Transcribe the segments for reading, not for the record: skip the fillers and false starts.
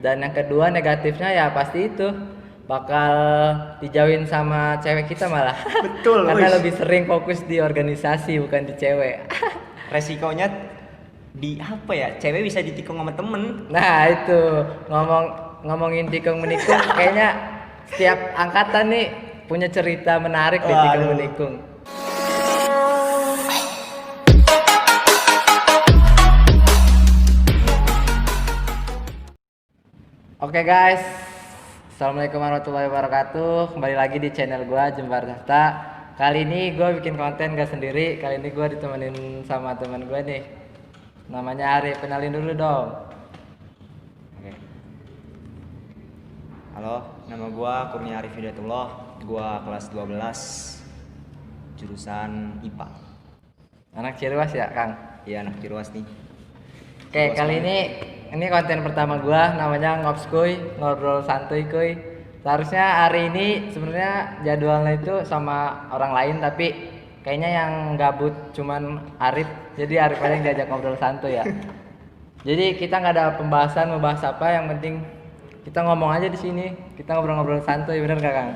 Dan yang kedua negatifnya ya pasti itu bakal dijauhin sama cewek kita malah. Betul, Karena wis. lebih sering fokus di organisasi bukan di cewek. Resikonya di apa ya? Cewek bisa ditikung sama temen. Nah itu ngomongin tikung menikung, kayaknya setiap angkatan nih punya cerita menarik di tikung Waduh. menikung. Oke guys, assalamualaikum warahmatullahi wabarakatuh. Kembali lagi di channel gua Jembar Sasta. Kali ini gua bikin konten gak sendiri. Kali ini gua ditemenin sama teman gua nih. Namanya Arif. Kenalin dulu dong. Oke. Halo, nama gua Kurnia Arif Hidayatullah. Gua kelas 12 jurusan IPA. Anak Cirewas ya, Kang? Iya, anak Cirewas nih. Oke, Cirewas kali banget. ini konten pertama gua namanya Ngops Kuy, ngobrol santuy kuy. Seharusnya hari ini sebenarnya jadwalnya itu sama orang lain tapi kayaknya yang gabut cuman Arif. Jadi Arif aja yang diajak ngobrol santuy ya. Jadi kita nggak ada pembahasan mau bahas apa, yang penting kita ngomong aja di sini. Kita ngobrol-ngobrol santuy, bener gak, Kang?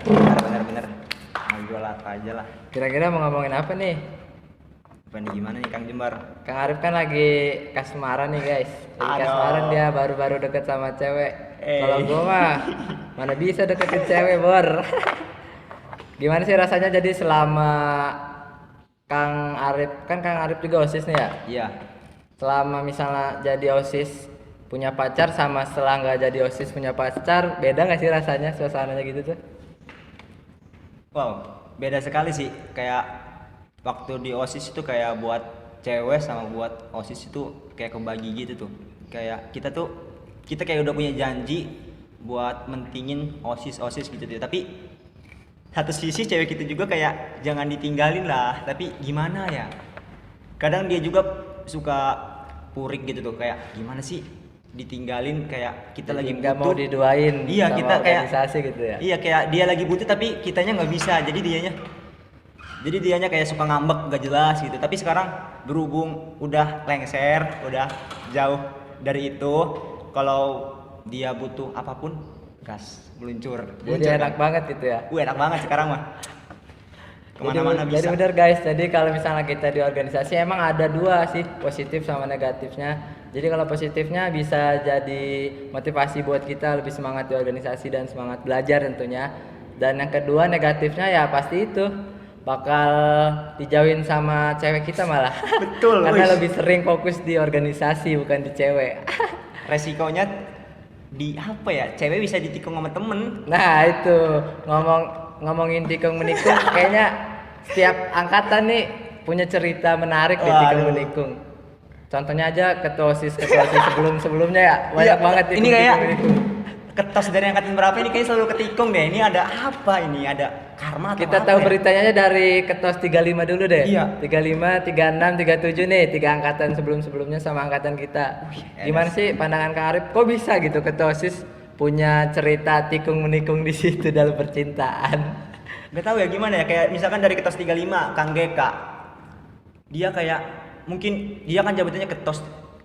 Bener. Mau jual apa aja lah. Kira-kira mau ngomongin apa nih? Apa nih, gimana nih Kang Jembar? Kang Arif kan lagi kasmaran nih guys. Lagi Aduh. kasmaran, dia baru-baru deket sama cewek. Eh. Kalau gua mah mana bisa deketin cewek, Bor. Gimana sih rasanya jadi selama Kang Arif, kan Kang Arif juga OSIS nih ya? Iya. Selama misalnya jadi OSIS punya pacar sama setelah nggak jadi OSIS punya pacar, beda nggak sih rasanya suasananya gitu tuh? Wow, beda sekali sih. Kayak waktu di OSIS itu kayak buat cewek sama buat OSIS itu kayak kebagi gitu tuh. Kayak kita kayak udah punya janji buat mentingin OSIS gitu tuh. Tapi satu sisi cewek kita juga kayak jangan ditinggalin lah. Tapi gimana ya? Kadang dia juga suka purik gitu tuh, kayak gimana sih ditinggalin, kayak kita Jadi lagi nggak mau butuh. diduain Iya, sama kita kayak organisasi gitu ya? Iya, kayak dia lagi butuh tapi kitanya nggak bisa. Jadi dianya kayak suka ngambek gak jelas gitu. Tapi sekarang berhubung udah lengser, udah jauh dari itu, kalau dia butuh apapun, gas, meluncur. Jadi enak banget gitu ya? Enak banget sekarang mah. Kemana-mana Jadi bisa. bener guys, jadi kalau misalnya kita di organisasi emang ada dua sih, positif sama negatifnya. Jadi kalau positifnya bisa jadi motivasi buat kita lebih semangat di organisasi dan semangat belajar tentunya. Dan yang kedua negatifnya ya pasti itu bakal dijauhin sama cewek kita malah. Betul, Karena wis. lebih sering fokus di organisasi bukan di cewek. Resikonya di apa ya? Cewek bisa ditikung sama temen. Nah itu ngomongin tikung menikung, kayaknya setiap angkatan nih punya cerita menarik di tikung Waduh. menikung. Contohnya aja ketua OSIS sebelumnya ya, banyak Iya, banget ini kayak menikung. ketos dari angkatan berapa ini kayaknya selalu ketikung deh. Ini ada apa ini? Ada karma atau Kita apa tahu ya? beritanya aja dari ketos 35 dulu deh. Iya. 35, 36, 37 nih, tiga angkatan sebelum-sebelumnya sama angkatan kita. Gimana sih pandangan Kang Arif? Kok bisa gitu ketua OSIS punya cerita tikung menikung di situ dalam percintaan? Gak tahu ya gimana ya, kayak misalkan dari ketos 35 Kang GK, dia kayak mungkin dia kan jabatannya ketos,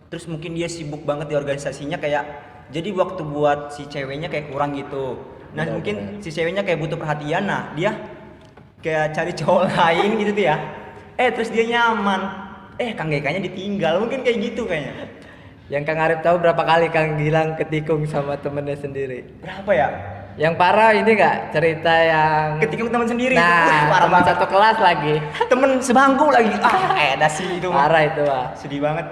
terus mungkin dia sibuk banget di organisasinya, kayak jadi waktu buat si ceweknya kayak kurang gitu. Nah Benar, mungkin benar. si ceweknya kayak butuh perhatian, nah dia kayak cari cowok lain gitu tuh ya. Terus dia nyaman, Kang GK nya ditinggal, mungkin kayak gitu kayaknya. Yang Kang Arif tahu berapa kali Kang Gilang ketikung sama temennya sendiri? Berapa ya? Yang parah ini nggak cerita yang Ketikung teman sendiri. nah Parah teman banget. satu kelas lagi. Temen sebangku lagi. Dah sih itu mah. Parah itu ah. Sedih banget.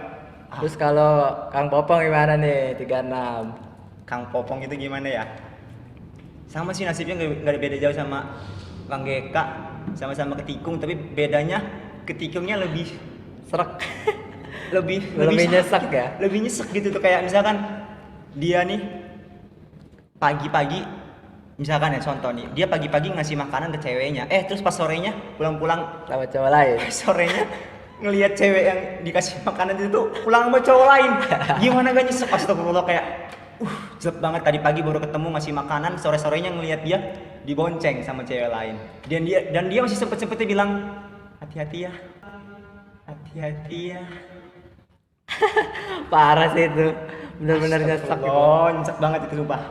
Terus kalau Kang Popong gimana nih 36? Kang Popong itu gimana ya? Sama sih nasibnya, nggak ada beda jauh sama Kang GK, sama-sama ketikung, tapi bedanya ketikungnya lebih Serak. lebih nyesek sakit, ya? lebih nyesek gitu tuh. Kayak misalkan dia nih pagi-pagi, misalkan ya contoh nih, dia pagi-pagi ngasih makanan ke ceweknya, terus pas sorenya pulang-pulang, Sama cowok lain. sorenya ngelihat cewek yang dikasih makanan itu tuh pulang sama cowok lain, gimana gak nyesek? Astagfirullah, kayak jelek banget. Tadi pagi baru ketemu ngasih makanan, sore-sorenya ngelihat dia dibonceng sama cewek lain, dan dia masih sempet-sempetnya bilang hati-hati ya, hati-hati ya. Parah sih itu. bener-bener nyesek gitu. Nyesek banget itu sumpah.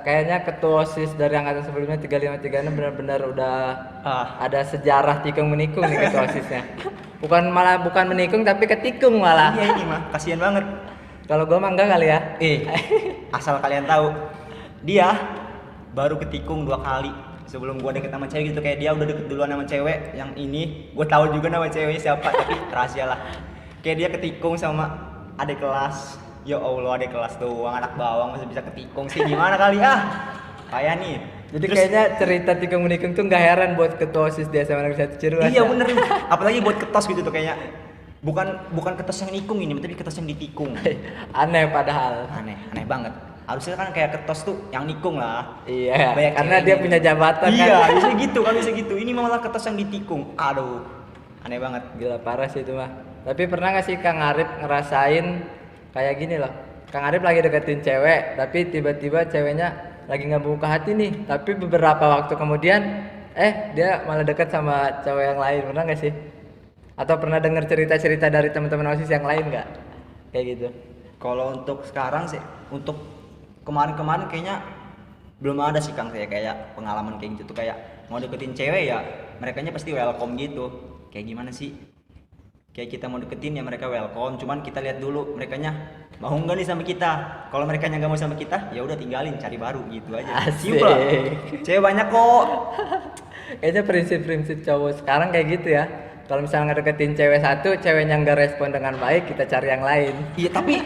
Kayaknya ketua OSIS dari angkatan sebelumnya 3536 benar-benar udah Ah, ada sejarah tikung menikung nih ketua OSISnya. Bukan menikung tapi ketikung malah. iya ini mah kasihan banget. Kalau gua mah enggak kali ya. Asal kalian tahu, dia baru ketikung 2 kali sebelum gua deket sama cewek gitu. Kayak dia udah deket duluan sama cewek yang ini, gua tahu juga nama ceweknya siapa tapi rahasia lah. Kayak dia ketikung sama adik kelas. Ya Allah, adik kelas doang, anak bawang masih bisa ketikung sih, gimana kali kayak nih. Jadi Terus- kayaknya cerita tikung menikung tuh nggak heran buat ketua OSIS di SMA Negeri 1 Ciruas. iya ya. bener, apalagi buat ketos gitu tuh kayaknya. Bukan ketos yang nikung ini, tapi ketos yang ditikung. Aneh padahal. Aneh banget. Harusnya kan kayak ketos tuh yang nikung lah. Iya, Banyak karena ceweknya dia gitu. punya jabatan kan. Iya, bisa gitu kan, bisa gitu. Ini malah ketos yang ditikung. Aduh, aneh banget. Gila parah sih itu mah. Tapi pernah gak sih Kang Arif ngerasain kayak gini loh? Kang Arif lagi deketin cewek, tapi tiba-tiba ceweknya lagi nggak buka hati nih. Tapi beberapa waktu kemudian, dia malah deket sama cewek yang lain. Pernah gak sih? Atau pernah denger cerita-cerita dari teman-teman OSIS yang lain nggak? Kayak gitu. Kalau untuk sekarang sih, untuk kemarin-kemarin kayaknya belum ada sih Kang, saya kayak pengalaman kayak gitu tuh, kayak mau deketin cewek ya merekanya pasti welcome gitu. Kayak gimana sih? Kayak kita mau deketin ya mereka welcome, cuman kita lihat dulu merekanya mau nggak nih sama kita. Kalau merekanya nggak mau sama kita, ya udah tinggalin, cari baru gitu aja. Asik. Simple. Cewek banyak kok. Kayaknya prinsip-prinsip cowok sekarang kayak gitu ya. Kalau misalnya ngedeketin cewek satu, ceweknya nggak respon dengan baik, kita cari yang lain. Iya tapi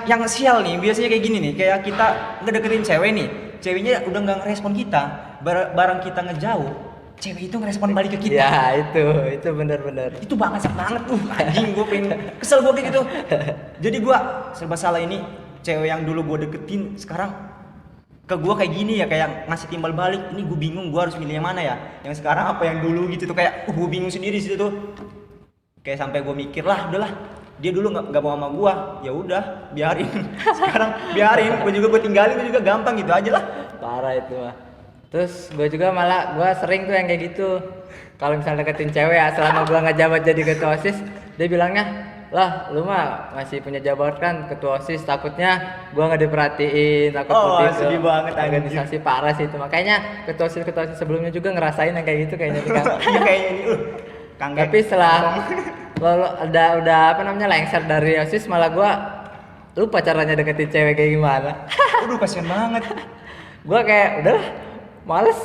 yang sial nih biasanya kayak gini nih, kayak kita ngedeketin cewek nih, ceweknya udah nggak ngerespon kita, barang kita ngejauh, cewek itu ngerespon balik ke kita. Ya itu benar-benar. Itu banget anjing, gue pengen kesel gue kayak gitu. Jadi gue serba salah, ini cewek yang dulu gue deketin sekarang ke gue kayak gini ya, kayak ngasih timbal balik. Ini gue bingung, gue harus milih yang mana ya, yang sekarang apa yang dulu gitu tuh. Kayak gue bingung sendiri situ tuh, kayak sampai gue mikir lah, udahlah dia dulu nggak mau sama gue, ya udah biarin. Sekarang biarin, gue tinggalin, gue juga gampang gitu aja lah. Parah itu mah. Terus gue juga malah sering tuh yang kayak gitu. Kalau misalnya deketin cewek ya, selama gue nggak jabat jadi ketua OSIS, dia bilangnya, lah lu mah masih punya jabatan ketua OSIS, takutnya gue nggak diperhatiin, takut putih ke sedih banget, anjir. organisasi. Parah sih itu. Makanya ketua OSIS sebelumnya juga ngerasain yang kayak gitu kayaknya nih, Kang. Iya kayaknya ini Kang Gek. Tapi setelah lo udah apa namanya lengser dari OSIS, malah gue lupa caranya deketin cewek kayak gimana. Aduh kasihan banget. Gue kayak udahlah males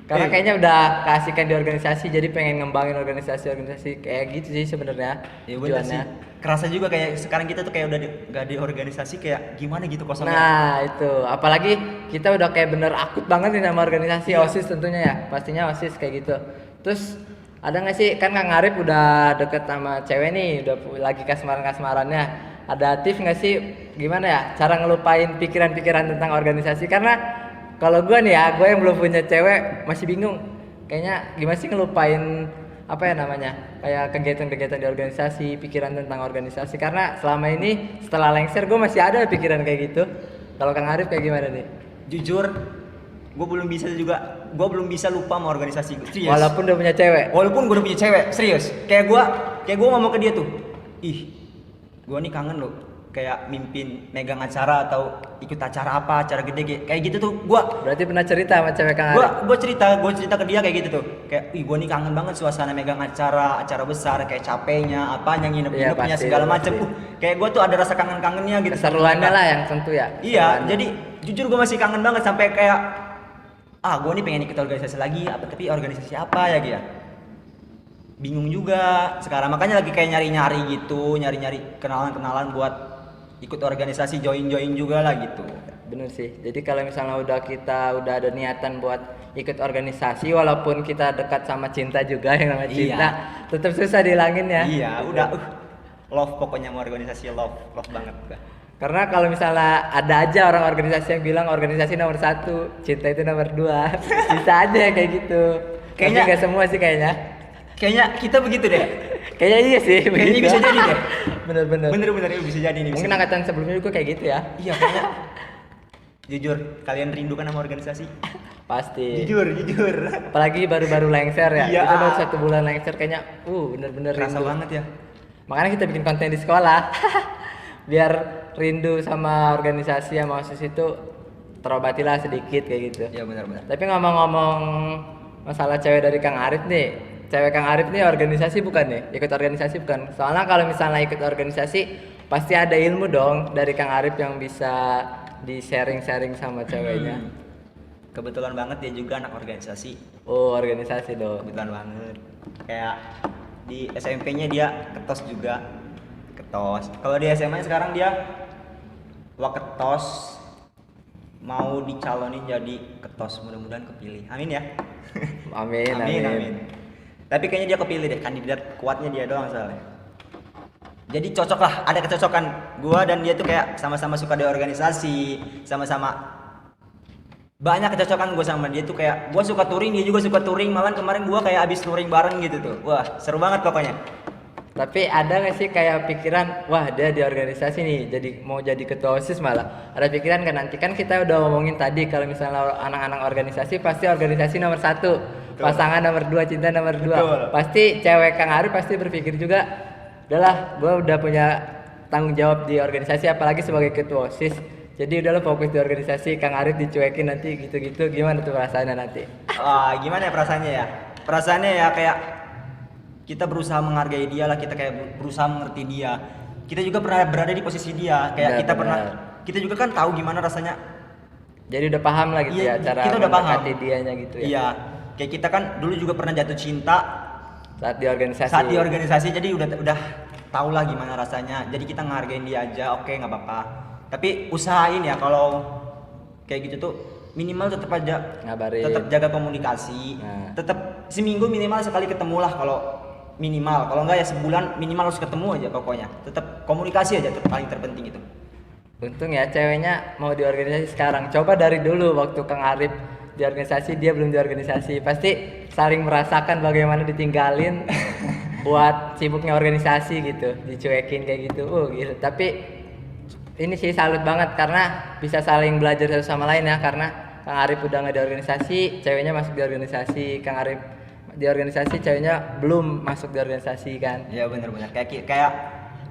karena kayaknya udah keasikan di organisasi, jadi pengen ngembangin organisasi kayak gitu sih sebenarnya Ya bener sih. tujuannya. Kerasa juga kayak sekarang kita tuh kayak udah gak di organisasi, kayak gimana gitu kosongnya. Nah itu apalagi kita udah kayak bener akut banget nih nama organisasi. Iya. OSIS tentunya ya, pastinya OSIS kayak gitu. Terus ada nggak sih, kan Kang Arif udah deket sama cewek nih, udah lagi kasmaran-kasmarannya, ada tips nggak sih gimana ya cara ngelupain pikiran-pikiran tentang organisasi? Karena kalau gue nih ya, gue yang belum punya cewek masih bingung kayaknya gimana sih ngelupain apa ya namanya, kayak kegiatan-kegiatan di organisasi, pikiran tentang organisasi. Karena selama ini setelah lengser gue masih ada pikiran kayak gitu. Kalau Kang Arif kayak gimana nih? Jujur, gue belum bisa lupa sama organisasi gue. Serius. Walaupun udah punya cewek. Walaupun gue udah punya cewek, serius. Kayak gue ngomong ke dia tuh, ih, gue nih kangen loh, kayak mimpin, megang acara atau ikut acara apa, acara gede kayak gitu tuh. Berarti pernah cerita sama cewek Kang Arif? Gue cerita ke dia kayak gitu tuh, kayak ih gue nih kangen banget suasana megang acara besar, kayak capeknya apanya, nginep-nginepnya Iya, pasti, segala pasti. macem. Kayak gue tuh ada rasa kangennya gitu. Keseruannya lah yang tentu ya. Iya, Keseruannya. jadi jujur gue masih kangen banget, sampai kayak gue nih pengen ikut organisasi lagi, tapi organisasi apa ya dia? Bingung juga sekarang, makanya lagi kayak nyari-nyari gitu, nyari-nyari kenalan-kenalan buat ikut organisasi, join juga lah gitu. Bener sih. Jadi kalau misalnya kita udah ada niatan buat ikut organisasi, walaupun kita dekat sama cinta juga yang namanya cinta, tetap susah dihilangin ya. Iya, udah love, pokoknya mau organisasi love banget. Karena kalau misalnya ada aja orang organisasi yang bilang organisasi nomor 1, cinta itu nomor 2. Bisa aja kayak gitu. Kayaknya- Tapi nggak semua sih kayaknya. Kayaknya kita begitu deh. Kayaknya iya sih. Kayaknya begitu. bisa jadi deh. Bener-bener. Bener bisa jadi nih. Mungkin bisa. angkatan sebelumnya juga kayak gitu ya. Iya kayaknya. Jujur, kalian rindukan sama organisasi? Pasti. Jujur. Apalagi baru-baru lengser ya. Iya. Kita baru 1 bulan lengser kayaknya bener-bener Kerasa rindu. banget ya. Makanya kita bikin konten di sekolah. biar rindu sama organisasi sama OSIS itu terobatilah sedikit kayak gitu. Ya benar-benar. Tapi ngomong-ngomong masalah cewek dari Kang Arif nih, cewek Kang Arif nih organisasi bukan nih? Ikut organisasi bukan? Soalnya kalau misalnya ikut organisasi pasti ada ilmu dong dari Kang Arif yang bisa di sharing-sharing sama ceweknya. Kebetulan banget dia juga anak organisasi. Oh, organisasi dong. Kebetulan banget. Kayak di SMP-nya dia ketos juga. Ketos. Kalau di SMA sekarang dia ketos, mau dicalonin jadi ketos, mudah-mudahan kepilih. Amin ya. Amin, amin. Tapi kayaknya dia kepilih deh, kandidat kuatnya dia doang soalnya. Jadi cocok lah, ada kecocokan. Gua dan dia tuh kayak sama-sama suka di organisasi, sama-sama banyak kecocokan gue sama dia tuh. Kayak gua suka touring, dia juga suka touring. Malah kemarin gua kayak abis touring bareng gitu tuh. Wah, seru banget pokoknya. Tapi ada gak sih kayak pikiran, wah dia di organisasi nih, jadi mau jadi ketua OSIS malah. Ada pikiran kan, nanti kan kita udah ngomongin tadi kalau misalnya anak-anak organisasi pasti organisasi nomor 1, pasangan nomor 2, cinta nomor 2. Betul. Pasti cewek Kang Arif pasti berpikir juga, udahlah gue udah punya tanggung jawab di organisasi apalagi sebagai ketua OSIS. Jadi udah lo fokus di organisasi, Kang Arif dicuekin nanti gitu-gitu, gimana tuh perasaannya nanti? Gimana ya perasaannya ya? Perasaannya ya kayak kita berusaha menghargai dia lah, kita kayak berusaha mengerti dia. Kita juga pernah berada di posisi dia, kayak Benar, kita pernah, benar. kita juga kan tahu gimana rasanya. Jadi udah paham lah gitu Iya, ya cara kita udah paham. mendekati dianya gitu ya. Iya, kayak kita kan dulu juga pernah jatuh cinta Saat di organisasi. saat di organisasi, jadi udah tahu lah gimana rasanya. Jadi kita ngehargain dia aja, oke nggak apa-apa. Tapi usahain ya kalau kayak gitu tuh minimal tetap aja Ngabarin. tetap jaga komunikasi. Nah. Tetap seminggu minimal sekali ketemu lah kalau minimal. Kalau enggak ya sebulan minimal harus ketemu aja pokoknya. Tetap komunikasi aja paling terpenting itu. Untung ya ceweknya mau di organisasi sekarang. Coba dari dulu waktu Kang Arif di organisasi, dia belum di organisasi. Pasti saling merasakan bagaimana ditinggalin buat sibuknya organisasi gitu, dicuekin kayak gitu. Gitu. Tapi ini sih salut banget karena bisa saling belajar satu sama lain ya, karena Kang Arif udah nggak di organisasi, ceweknya masuk di organisasi. Kang Arif di organisasi, ceweknya belum masuk di organisasi kan. Ya benar-benar kayak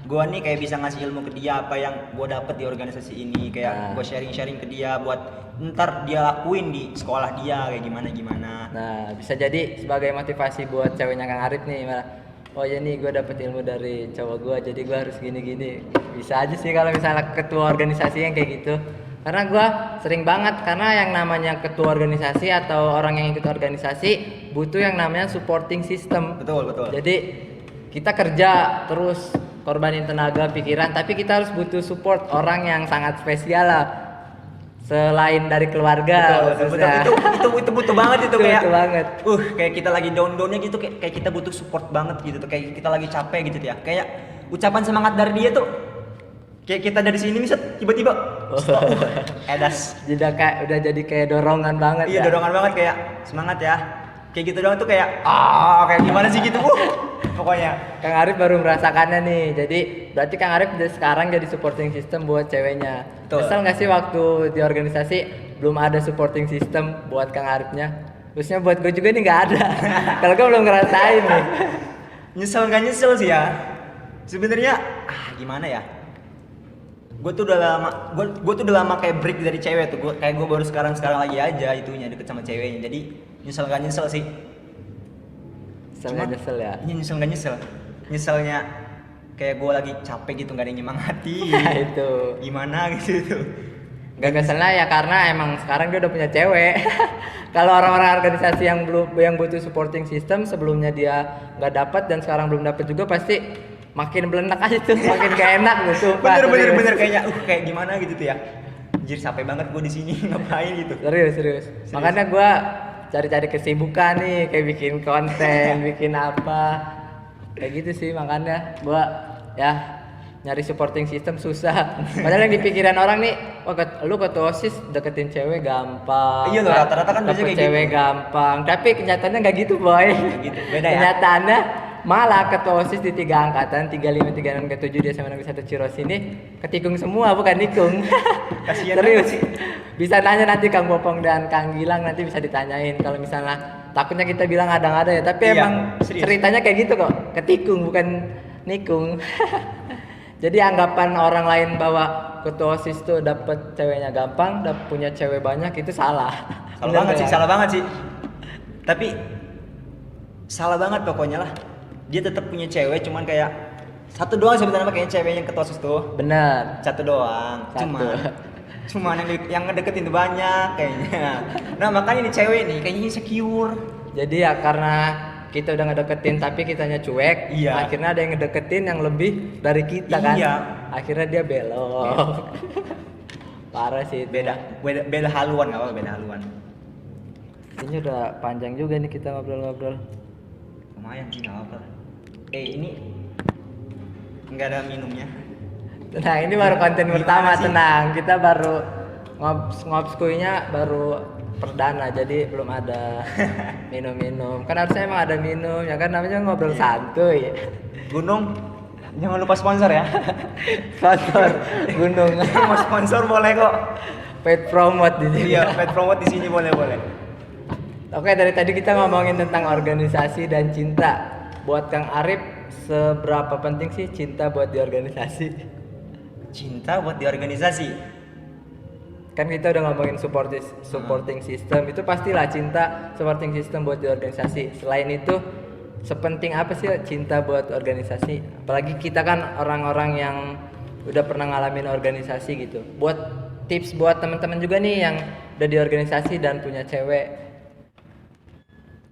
gua nih kayak bisa ngasih ilmu ke dia apa yang gua dapet di organisasi ini, kayak gua sharing-sharing ke dia buat ntar dia lakuin di sekolah dia kayak gimana. Nah, bisa jadi sebagai motivasi buat ceweknya Kang Arif nih, malah, oh ya nih gue dapet ilmu dari cowok gue, jadi gue harus gini-gini. Bisa aja sih kalau misalnya ketua organisasi yang kayak gitu. Karena gue sering banget, karena yang namanya ketua organisasi atau orang yang ikut organisasi butuh yang namanya supporting system. Betul. Jadi kita kerja terus korbanin tenaga, pikiran, tapi kita harus butuh support orang yang sangat spesial lah. Selain dari keluarga, Betul. Itu butuh banget itu kayak. Butuh banget. Kayak kita lagi down-downnya gitu, kayak kita butuh support banget gitu tuh, kayak kita lagi capek gitu ya. Kayak ucapan semangat dari dia tuh. Kayak kita dari sini bisa tiba-tiba stop. Edas. Udah jadi kayak dorongan banget. Iya, ya. dorongan banget kayak semangat ya. Kayak gitu doang tuh kayak kayak gimana sih gitu. Pokoknya Kang Arif baru merasakannya nih. Jadi berarti Kang Arif sekarang jadi supporting system buat ceweknya. Betul. Kesel nggak sih waktu di organisasi belum ada supporting system buat Kang Arifnya? Terusnya buat gue juga nih nggak ada. Kalau gue belum ngerasain nih. nyesel nggak nyesel sih ya. Sebenarnya gimana ya? Gue tuh udah lama kayak break dari cewek tuh. Gue baru sekarang lagi aja itunya deket sama ceweknya. Jadi nyesel nggak nyesel sih. Nyesel ya. Iya, nyesel nggak nyesel. Nyeselnya kayak gue lagi capek gitu, nggak ada yang nyemangati. Itu. Gimana gitu. Gak keselnya ya karena emang sekarang dia udah punya cewek. Kalau orang-orang organisasi yang butuh supporting system sebelumnya dia nggak dapat dan sekarang belum dapat juga pasti makin belenak aja tuh, makin gak enak gitu. Bener kayaknya kayak gimana gitu tuh ya. Anjir capek banget gue di sini ngapain gitu. Serius. Makanya gue cari-cari kesibukan nih, kayak bikin konten, bikin apa, kayak gitu sih. Makanya gue ya nyari supporting system susah. Padahal yang di pikiran orang nih, lu ketua OSIS deketin cewek gampang. Iya loh, rata-rata kan biasanya dapet kayak cewek gitu. gampang. Tapi kenyataannya nggak gitu boy. Gitu. Beda ya. Kenyataannya malah ketua OSIS di 3 angkatan 35, 36, 37 dia sama Negeri 1 Ciros ini ketikung semua, bukan nikung. Kasian Serius. banget sih. Bisa nanya nanti Kang Bopong dan Kang Gilang, nanti bisa ditanyain kalau misalnya takutnya kita bilang ada ya, tapi Iya, emang serius. ceritanya kayak gitu kok, ketikung bukan nikung. Jadi anggapan orang lain bahwa ketua OSIS tuh dapet ceweknya gampang, punya cewek banyak itu salah. Salah Bener banget sih, nggak? salah banget sih. Tapi salah banget pokoknya lah. Dia tetap punya cewek, cuman kayak satu doang sebenarnya kayaknya cewek yang ketua OSIS tuh. Bener. Satu doang. Satu. Cuman yang ngedeketin tuh banyak kayaknya. Nah, makanya ini cewek nih kayaknya insecure. Jadi ya karena kita udah ngedeketin tapi kitanya cuek, Iya. akhirnya ada yang ngedeketin yang lebih dari kita kan. Iya. Akhirnya dia belok. Parah sih itu. Beda haluan, enggak apa beda haluan. Ini udah panjang juga nih kita ngobrol-ngobrol. Lumayan sih enggak apa. Ini enggak ada minumnya. Tenang, ini baru konten Gimana pertama, sih? tenang. Kita baru ngobskuinya baru perdana, jadi belum ada minum-minum. Kan harusnya emang ada minum, ya kan namanya ngobrol santuy. Gunung, jangan lupa sponsor ya. Sponsor Gunung. Mau sponsor boleh kok. Paid promote di sini. Iya, pet promote di sini boleh. Oke, dari tadi kita ngomongin tentang organisasi dan cinta. Buat Kang Arif, seberapa penting sih cinta buat di organisasi? Cinta buat di organisasi. Kan kita udah ngomongin supporting system, itu pastilah cinta supporting system buat di organisasi. Selain itu, sepenting apa sih cinta buat organisasi? Apalagi kita kan orang-orang yang udah pernah ngalamin organisasi gitu. Buat tips buat teman-teman juga nih yang udah di organisasi dan punya cewek.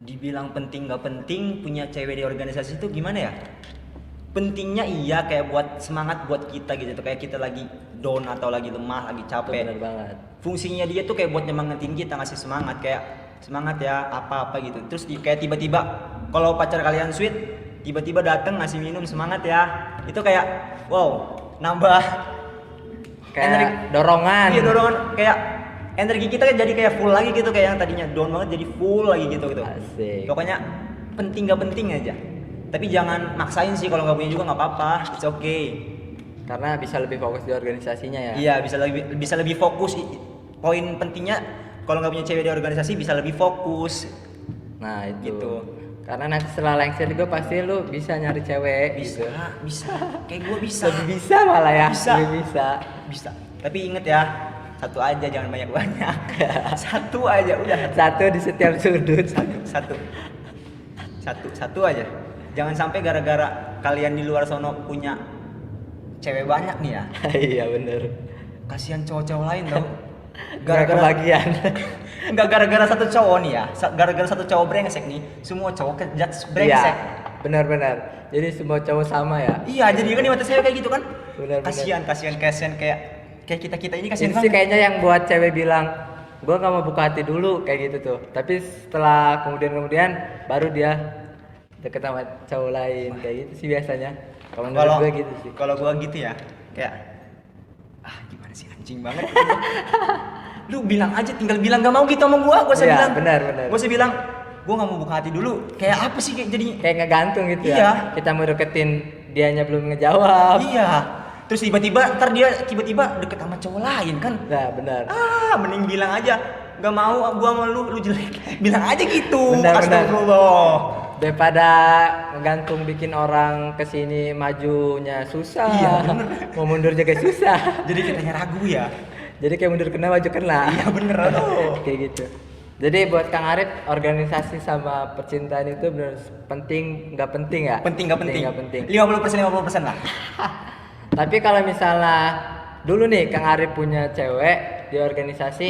Dibilang penting nggak penting punya cewek di organisasi itu gimana ya? Pentingnya iya kayak buat semangat buat kita gitu tuh, kayak kita lagi down atau lagi lemah, lagi Itu capek. bener banget. Fungsinya dia tuh kayak buat nyemangatin kita, ngasih semangat kayak semangat ya apa-apa gitu. Terus kayak tiba-tiba kalau pacar kalian sweet, tiba-tiba datang ngasih minum semangat ya. Itu kayak wow, nambah Kayak energi. dorongan. Iya, dorongan kayak energi kita jadi kayak full lagi gitu, kayak yang tadinya down banget jadi full lagi gitu. Asik. Pokoknya penting gak penting aja. Tapi jangan maksain sih, kalau nggak punya juga nggak apa-apa, it's okay. Karena bisa lebih fokus di organisasinya ya. Iya, bisa lebih fokus. Poin pentingnya kalau nggak punya cewek di organisasi bisa lebih fokus. Nah itu. Gitu. Karena nanti setelah lengser juga pasti lu bisa nyari cewek. Bisa, gitu. bisa. Kayak gue bisa. Lebih bisa malah ya. Bisa. Lebih bisa. Bisa. Tapi inget ya, satu aja jangan banyak-banyak. Satu aja udah. Satu di setiap sudut. Satu aja. Jangan sampai gara-gara kalian di luar sono punya cewek banyak nih ya. Iya bener. Kasihan cowok-cowok lain tau. Gak kebagian. Enggak gara-gara satu cowok nih ya. Gara-gara satu cowok brengsek nih, semua cowok kejat brengsek. Iya. Benar-benar. Jadi semua cowok sama ya. Iya, jadi kan di mata cewek kayak gitu kan. Benar. Kasihan kayak kita ini kasihan Itu sih banget. kayaknya yang buat cewek bilang, gua nggak mau buka hati dulu kayak gitu tuh. Tapi setelah kemudian baru dia deket sama cowok lain kayak gitu sih biasanya. Kalau menurut gue gitu sih. Kalau gua gitu ya, kayak gimana sih, anjing banget. Lu bilang aja, tinggal bilang gak mau gitu sama gua usah Iya, bilang. benar. Gua usah bilang, gua nggak mau buka hati dulu. Kayak apa sih kayak jadinya? Kayak ngegantung gitu Iya. ya. Kita mau deketin, dianya belum ngejawab. Iya. Terus ntar dia tiba-tiba deket sama cowok lain kan. Nah, benar. Mending bilang aja, gak mau gua sama lu jelek. Bilang aja gitu. Benar. Astagfirullah. Daripada ngegantung bikin orang kesini majunya susah. Iya, bener. Mau mundur juga susah. Jadi kitanya ragu ya. Jadi kayak mundur kena maju kena. Iya bener aduh. Kayak gitu. Jadi buat Kang Arif, organisasi sama percintaan itu benar penting nggak penting ya? Penting gak penting? Nggak penting. 50% lah. Tapi kalau misalnya dulu nih Kang Arif punya cewek di organisasi,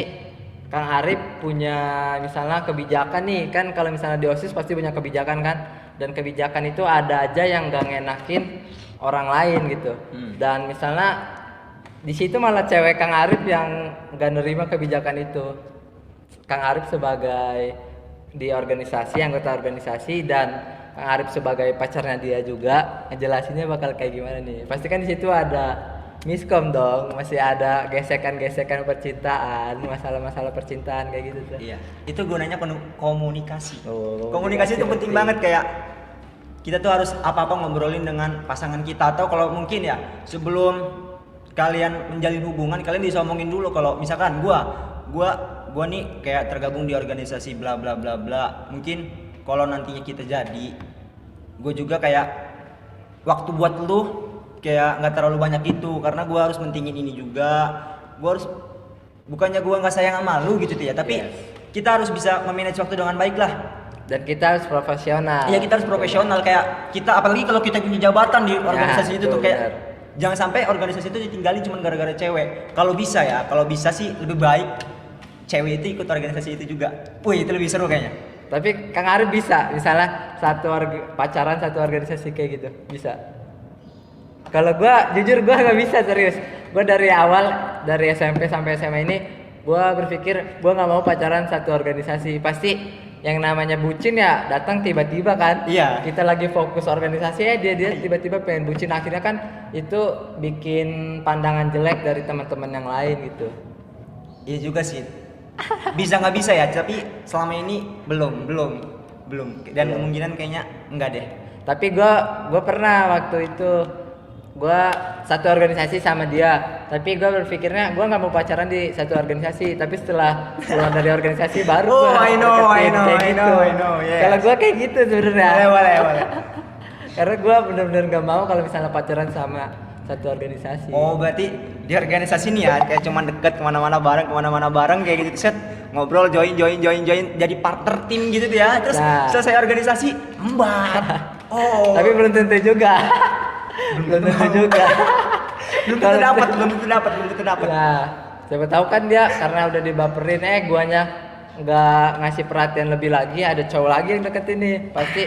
Kang Arif punya misalnya kebijakan nih, kan kalau misalnya di OSIS pasti punya kebijakan kan, dan kebijakan itu ada aja yang nggak ngenakin orang lain gitu. Dan misalnya di situ malah cewek Kang Arif yang nggak nerima kebijakan itu. Kang Arif sebagai di organisasi, anggota organisasi, dan Kang Arif sebagai pacarnya dia juga, ngejelasinnya bakal kayak gimana nih? Pasti kan di situ ada miskom dong, masih ada gesekan-gesekan percintaan, masalah-masalah percintaan kayak gitu tuh. Iya. Itu gunanya komunikasi. Oh, Komunikasi itu penting banget, kayak kita tuh harus apa-apa ngobrolin dengan pasangan kita, atau kalau mungkin ya sebelum kalian menjalin hubungan kalian bisa omongin dulu. Kalau misalkan gua nih kayak tergabung di organisasi bla bla bla bla, mungkin kalau nantinya kita jadi, gue juga kayak waktu buat lu kayak nggak terlalu banyak itu karena gue harus mentingin ini juga. Gue harus, bukannya gue nggak sayang sama lu gitu ya, tapi Yes. kita harus bisa memanage waktu dengan baik lah. Dan kita harus profesional. Iya, kita harus profesional, kayak kita apalagi kalau kita punya jabatan di organisasi itu tuh itu kayak benar. jangan sampai organisasi itu ditinggalin cuma gara-gara cewek. Kalau bisa ya, kalau bisa sih lebih baik cewek itu ikut organisasi itu juga. Wih, itu lebih seru kayaknya. Tapi Kang Arif bisa, misalnya pacaran satu organisasi kayak gitu, bisa. Kalau gua jujur gua nggak bisa, serius. Gua dari awal, dari SMP sampai SMA ini, gua berpikir gua nggak mau pacaran satu organisasi. Pasti yang namanya bucin ya datang tiba-tiba kan. Iya. Kita lagi fokus organisasi ya dia tiba-tiba pengen bucin, akhirnya kan itu bikin pandangan jelek dari teman-teman yang lain gitu. Iya juga sih. Bisa nggak bisa ya, tapi selama ini belum. Dan Iya. kemungkinan kayaknya enggak deh. Tapi gua pernah waktu itu gua satu organisasi sama dia, tapi gua berpikirnya gua nggak mau pacaran di satu organisasi, tapi setelah keluar dari organisasi baru Oh, gua I know, deketin kayak I gitu. know, yes. Kalau gua kayak gitu sebenarnya. Boleh. Karena gua bener-bener nggak mau kalau misalnya pacaran sama satu organisasi. Oh, berarti di organisasi nih ya kayak cuman deket kemana-mana bareng kayak gitu, set ngobrol, join jadi partner tim gitu tuh ya. Terus Nah. selesai organisasi embat. Oh. Tapi belum tentu juga. belum tentu juga. belum tentu dapat. Nah, siapa tahu kan dia karena udah dibaperin, guanya nggak ngasih perhatian lebih lagi, ada cowok lagi yang deketin nih, pasti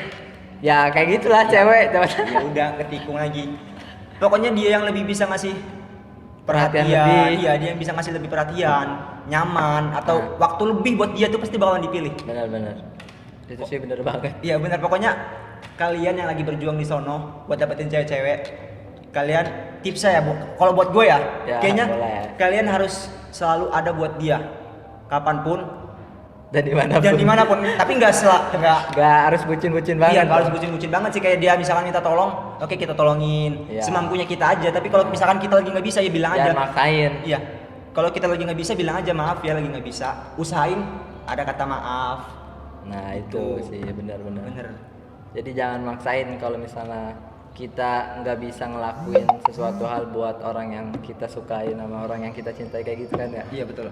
ya kayak gitulah cewek. Ya udah, ketikung lagi. Pokoknya dia yang lebih bisa ngasih Perhatian perhatian, lebih. iya dia yang bisa ngasih lebih perhatian, nyaman atau waktu lebih buat dia tuh pasti bakalan dipilih. Benar-benar. Itu sih benar banget. Iya benar, pokoknya kalian yang lagi berjuang di sono buat dapetin cewek-cewek, kalian tips saya kalau buat gue ya, Ya, kayaknya boleh. kalian harus selalu ada buat dia kapanpun Dan dimanapun. dan dimanapun, tapi nggak Nggak harus bucin-bucin banget. iya, nggak harus bucin-bucin banget sih. Kayak dia misalkan minta tolong, oke kita tolongin Iya. semampunya kita aja. Tapi kalau misalkan kita lagi nggak bisa ya bilang aja. Jangan maksain. Iya, kalau kita lagi nggak bisa bilang aja maaf ya, lagi nggak bisa. Usahain ada kata maaf. Nah, itu Gitu. sih benar-benar. Bener. Jadi jangan maksain kalau misalnya kita nggak bisa ngelakuin sesuatu hal buat orang yang kita sukai sama orang yang kita cintai kayak gitu kan ya. Iya betul.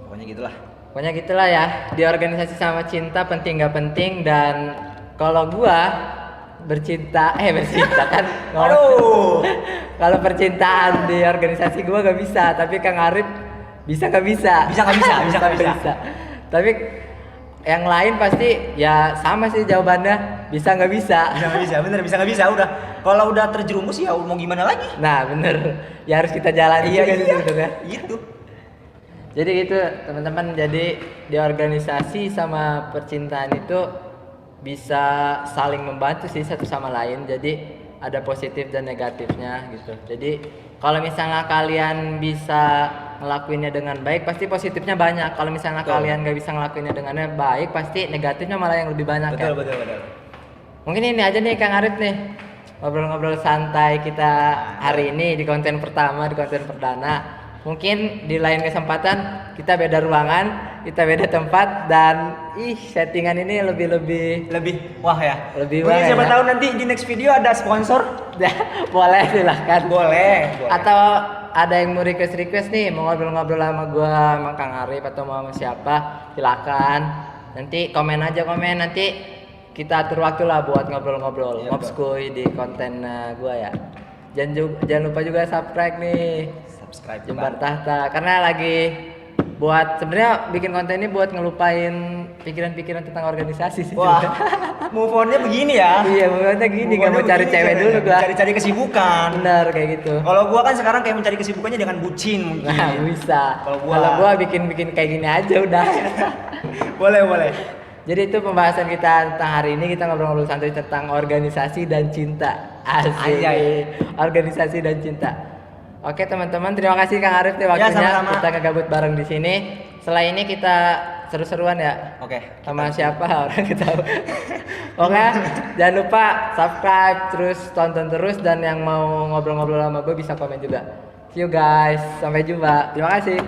Pokoknya gitulah. Pokoknya gitulah ya, di organisasi sama cinta penting nggak penting. Dan kalau gua bercinta kan Aduh. kalau percintaan di organisasi gua nggak bisa, tapi Kang Arif bisa nggak bisa? Bisa nggak bisa. Tapi yang lain pasti ya sama sih jawabannya, bisa nggak bisa. Bisa nggak bisa, bener bisa nggak bisa. Udah, kalau udah terjerumus ya mau gimana lagi? Nah bener, ya harus kita jalani juga sih sebenarnya. Gitu. Jadi gitu teman-teman, jadi di organisasi sama percintaan itu bisa saling membantu sih satu sama lain. Jadi ada positif dan negatifnya gitu. Jadi kalau misalnya kalian bisa ngelakuinnya dengan baik, pasti positifnya banyak. Kalau misalnya Betul. kalian nggak bisa ngelakuinnya dengan baik, pasti negatifnya malah yang lebih banyak ya. Betul. Mungkin ini aja nih Kang Arif nih, ngobrol-ngobrol santai kita hari ini di konten pertama, di konten perdana. Mungkin di lain kesempatan kita beda ruangan, kita beda tempat, dan settingan ini Lebih wah ya. Lebih Mungkin wah siapa ya. tahu nanti di next video ada sponsor. boleh silahkan. Boleh. Atau ada yang mau request nih, mau ngobrol-ngobrol sama gua, sama Kang Arif atau sama siapa, silakan. Nanti komen aja, nanti kita atur waktu lah buat ngobrol-ngobrol. Iya, Ngobskuy di konten gua ya. Jangan lupa juga subscribe nih. Subscribe Jembar Tahta, karena lagi buat sebenarnya bikin konten ini buat ngelupain pikiran-pikiran tentang organisasi sih. Wah, move on-nya begini ya. Iya, momennya gini, Move gak mau on-nya cari begini cewek caranya. dulu gua. Cari-cari kesibukan. Benar kayak gitu. Kalau gua kan sekarang kayak mencari kesibukannya dengan bucin mungkin. Nah, bisa. Kalau Kalau gua bikin kayak gini aja udah. boleh. Jadi itu pembahasan kita tentang hari ini, kita ngobrol-ngobrol santai tentang organisasi dan cinta. Asik. Anjay. Organisasi dan cinta. Oke teman-teman, terima kasih Kang Arif nih waktunya. sama-sama. Kita ngegabut bareng di sini. Setelah ini kita seru-seruan ya. Oke. Sama siapa orang kita tahu. Oke, jangan lupa subscribe, terus tonton terus, dan yang mau ngobrol-ngobrol sama gue bisa komen juga. See you guys, sampai jumpa. Terima kasih.